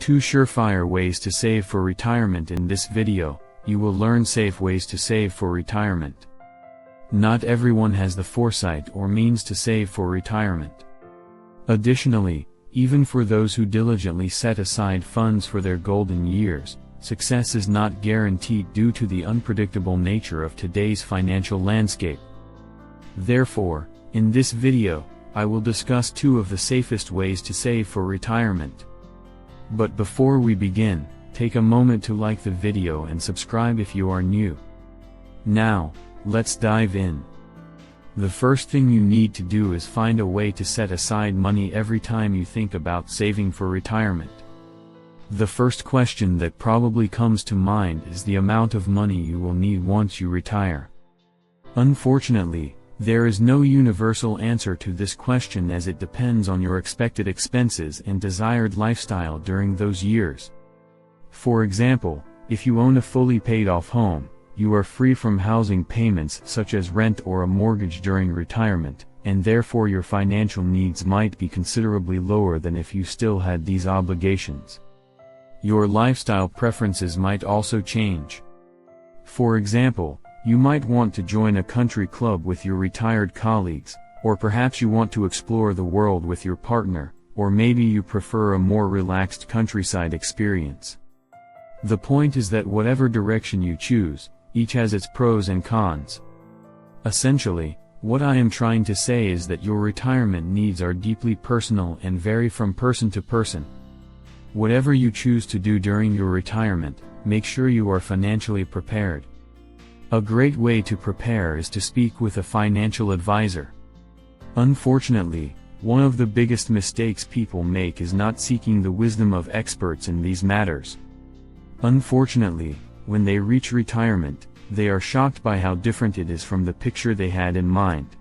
2 surefire ways to save for retirement. In this video, you will learn safe ways to save for retirement. Not everyone has the foresight or means to save for retirement. Additionally, even for those who diligently set aside funds for their golden years, success is not guaranteed due to the unpredictable nature of today's financial landscape. Therefore, in this video, I will discuss 2 of the safest ways to save for retirement. But before we begin, take a moment to like the video and subscribe if you are new. Now, let's dive in. The first thing you need to do is find a way to set aside money every time you think about saving for retirement. The first question that probably comes to mind is the amount of money you will need once you retire. Unfortunately, there is no universal answer to this question, as it depends on your expected expenses and desired lifestyle during those years. For example, if you own a fully paid-off home, you are free from housing payments such as rent or a mortgage during retirement, and therefore your financial needs might be considerably lower than if you still had these obligations. Your lifestyle preferences might also change. For example, you might want to join a country club with your retired colleagues, or perhaps you want to explore the world with your partner, or maybe you prefer a more relaxed countryside experience. The point is that whatever direction you choose, each has its pros and cons. Essentially, what I am trying to say is that your retirement needs are deeply personal and vary from person to person. Whatever you choose to do during your retirement, make sure you are financially prepared. A great way to prepare is to speak with a financial advisor. Unfortunately, one of the biggest mistakes people make is not seeking the wisdom of experts in these matters. Unfortunately, when they reach retirement, they are shocked by how different it is from the picture they had in mind.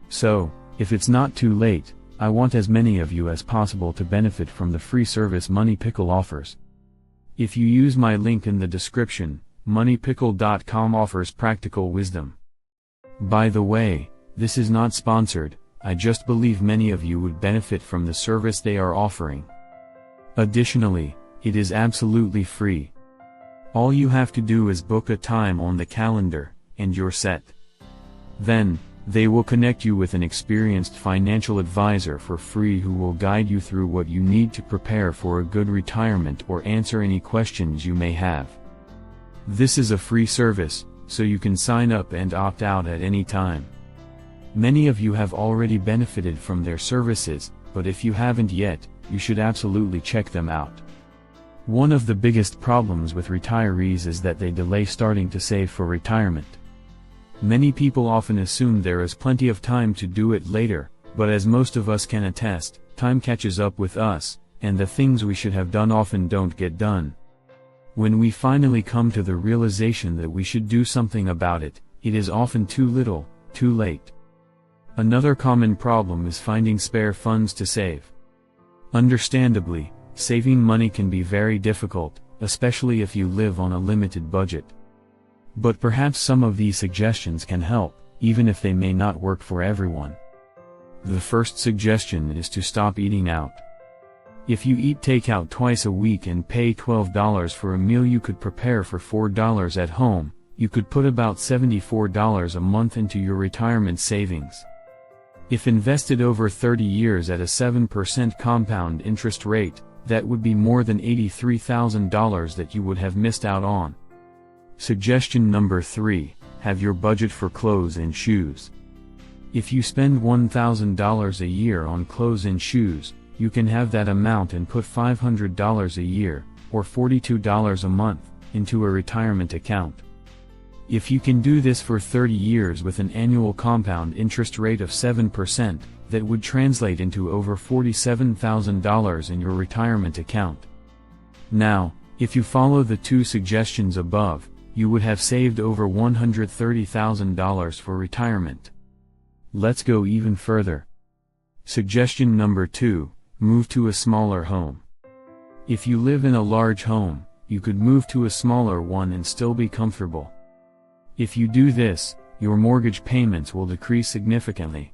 So, if it's not too late, I want as many of you as possible to benefit from the free service Money Pickle offers. If you use my link in the description, moneypickle.com offers practical wisdom. By the way, this is not sponsored, I just believe many of you would benefit from the service they are offering. Additionally, it is absolutely free. All you have to do is book a time on the calendar, and you're set. Then, they will connect you with an experienced financial advisor for free who will guide you through what you need to prepare for a good retirement or answer any questions you may have. This is a free service, so you can sign up and opt out at any time. Many of you have already benefited from their services, but if you haven't yet, you should absolutely check them out. One of the biggest problems with retirees is that they delay starting to save for retirement. Many people often assume there is plenty of time to do it later, but as most of us can attest, time catches up with us, and the things we should have done often don't get done. When we finally come to the realization that we should do something about it, it is often too little, too late. Another common problem is finding spare funds to save. Understandably, saving money can be very difficult, especially if you live on a limited budget. But perhaps some of these suggestions can help, even if they may not work for everyone. The first suggestion is to stop eating out. If you eat takeout twice a week and pay $12 for a meal you could prepare for $4 at home, you could put about $74 a month into your retirement savings. If invested over 30 years at a 7% compound interest rate, that would be more than $83,000 that you would have missed out on. Suggestion number 3, have your budget for clothes and shoes. If you spend $1,000 a year on clothes and shoes, you can have that amount and put $500 a year, or $42 a month, into a retirement account. If you can do this for 30 years with an annual compound interest rate of 7%, that would translate into over $47,000 in your retirement account. Now, if you follow the 2 suggestions above, you would have saved over $130,000 for retirement. Let's go even further. Suggestion number 2, move to a smaller home. If you live in a large home, you could move to a smaller one and still be comfortable. If you do this, your mortgage payments will decrease significantly.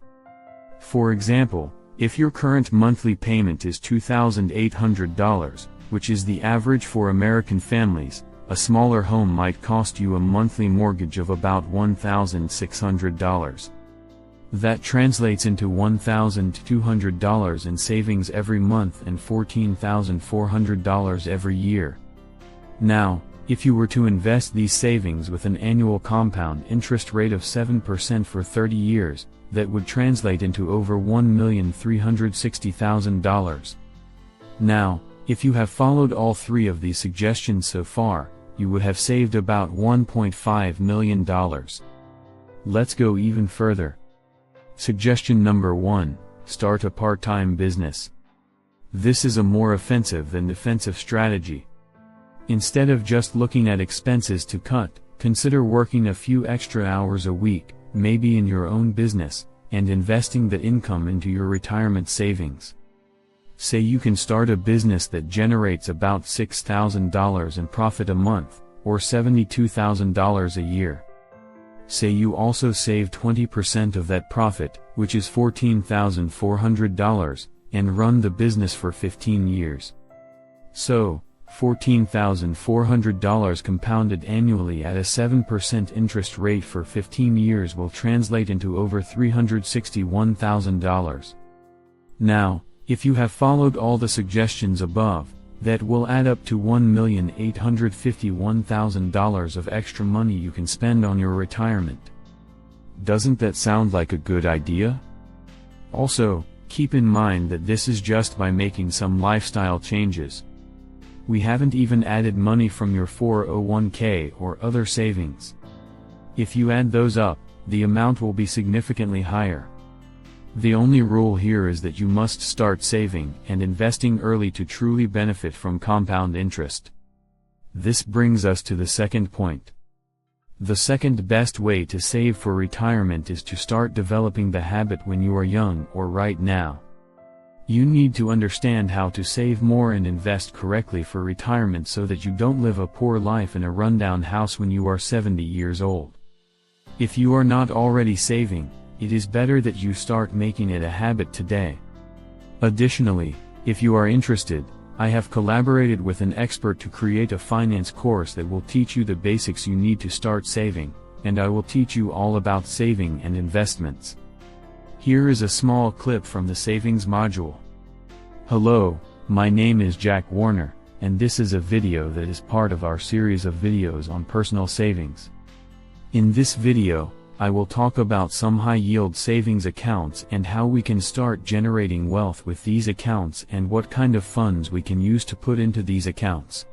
For example, if your current monthly payment is $2,800, which is the average for American families, a smaller home might cost you a monthly mortgage of about $1,600. That translates into $1,200 in savings every month and $14,400 every year. Now, if you were to invest these savings with an annual compound interest rate of 7% for 30 years, that would translate into over $1,360,000. Now, if you have followed all three of these suggestions so far, you would have saved about $1.5 million. Let's go even further. Suggestion number 1, start a part-time business. This is a more offensive than defensive strategy. Instead of just looking at expenses to cut, consider working a few extra hours a week, maybe in your own business, and investing that income into your retirement savings. Say you can start a business that generates about $6,000 in profit a month, or $72,000 a year. Say you also save 20% of that profit, which is $14,400, and run the business for 15 years. So, $14,400 compounded annually at a 7% interest rate for 15 years will translate into over $361,000. Now, if you have followed all the suggestions above, that will add up to $1,851,000 of extra money you can spend on your retirement. Doesn't that sound like a good idea? Also, keep in mind that this is just by making some lifestyle changes. We haven't even added money from your 401k or other savings. If you add those up, the amount will be significantly higher. The only rule here is that you must start saving and investing early to truly benefit from compound interest. This brings us to the second point. The second best way to save for retirement is to start developing the habit when you are young or right now. You need to understand how to save more and invest correctly for retirement so that you don't live a poor life in a rundown house when you are 70 years old. If you are not already saving, it is better that you start making it a habit today. Additionally, if you are interested, I have collaborated with an expert to create a finance course that will teach you the basics you need to start saving, and I will teach you all about saving and investments. Here is a small clip from the savings module. Hello, my name is Jack Warner, and this is a video that is part of our series of videos on personal savings. In this video, I will talk about some high-yield savings accounts and how we can start generating wealth with these accounts and what kind of funds we can use to put into these accounts.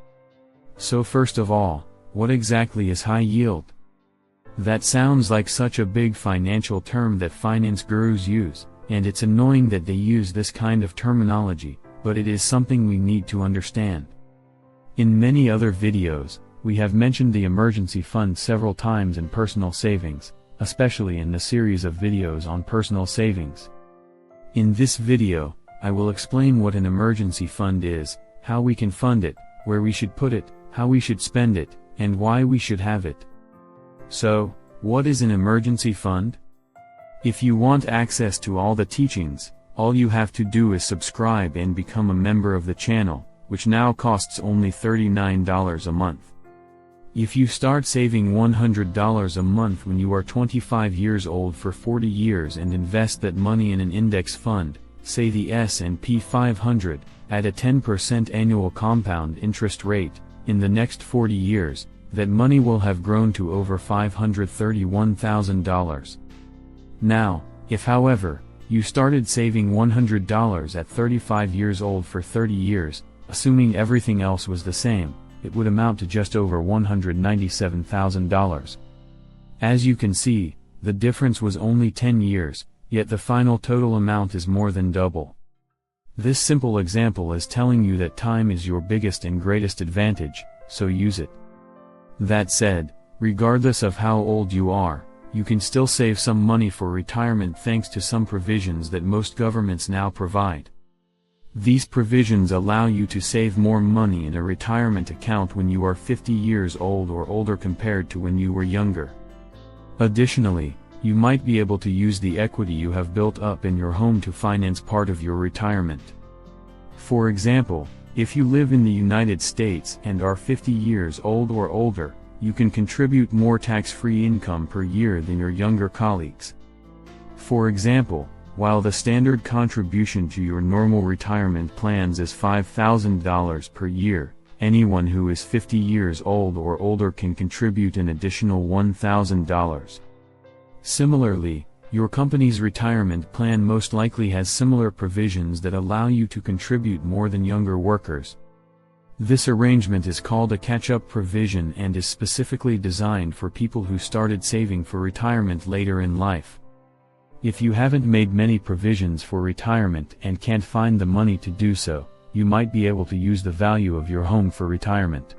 So first of all, what exactly is high yield? That sounds like such a big financial term that finance gurus use, and it's annoying that they use this kind of terminology, but it is something we need to understand. In many other videos, we have mentioned the emergency fund several times in personal savings, especially in the series of videos on personal savings. In this video, I will explain what an emergency fund is, how we can fund it, where we should put it, how we should spend it, and why we should have it. So, what is an emergency fund? If you want access to all the teachings, all you have to do is subscribe and become a member of the channel, which now costs only $39 a month. If you start saving $100 a month when you are 25 years old for 40 years and invest that money in an index fund, say the S&P 500, at a 10% annual compound interest rate, in the next 40 years, that money will have grown to over $531,000. Now, if however, you started saving $100 at 35 years old for 30 years, assuming everything else was the same, it would amount to just over $197,000. As you can see, the difference was only 10 years, yet the final total amount is more than double. This simple example is telling you that time is your biggest and greatest advantage, so use it. That said, regardless of how old you are, you can still save some money for retirement thanks to some provisions that most governments now provide. These provisions allow you to save more money in a retirement account when you are 50 years old or older compared to when you were younger. Additionally, you might be able to use the equity you have built up in your home to finance part of your retirement. For example, If you live in the United States and are 50 years old or older, you can contribute more tax-free income per year than your younger colleagues. For example, while the standard contribution to your normal retirement plans is $5,000 per year, anyone who is 50 years old or older can contribute an additional $1,000. Similarly, your company's retirement plan most likely has similar provisions that allow you to contribute more than younger workers. This arrangement is called a catch-up provision and is specifically designed for people who started saving for retirement later in life. If you haven't made many provisions for retirement and can't find the money to do so, you might be able to use the value of your home for retirement.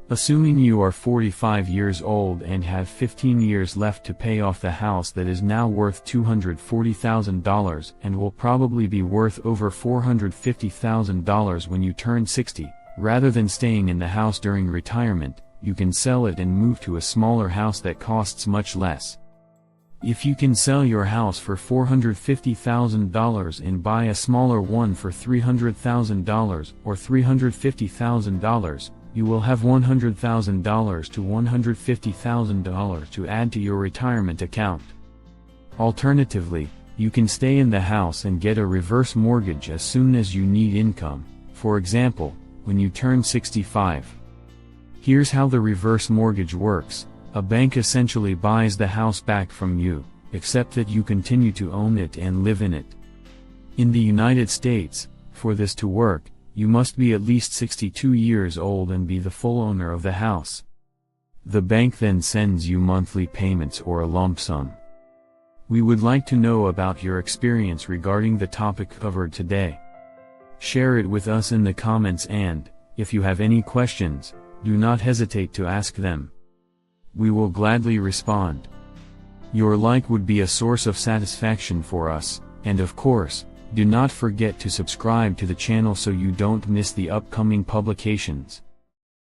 Assuming you are 45 years old and have 15 years left to pay off the house that is now worth $240,000 and will probably be worth over $450,000 when you turn 60, rather than staying in the house during retirement, you can sell it and move to a smaller house that costs much less. If you can sell your house for $450,000 and buy a smaller one for $300,000 or $350,000, you will have $100,000 to $150,000 to add to your retirement account. Alternatively, you can stay in the house and get a reverse mortgage as soon as you need income, for example, when you turn 65. Here's how the reverse mortgage works. A bank essentially buys the house back from you, except that you continue to own it and live in it. In the United States, for this to work, you must be at least 62 years old and be the full owner of the house. The bank then sends you monthly payments or a lump sum. We would like to know about your experience regarding the topic covered today. Share it with us in the comments and, if you have any questions, do not hesitate to ask them. We will gladly respond. Your like would be a source of satisfaction for us, and of course, do not forget to subscribe to the channel so you don't miss the upcoming publications.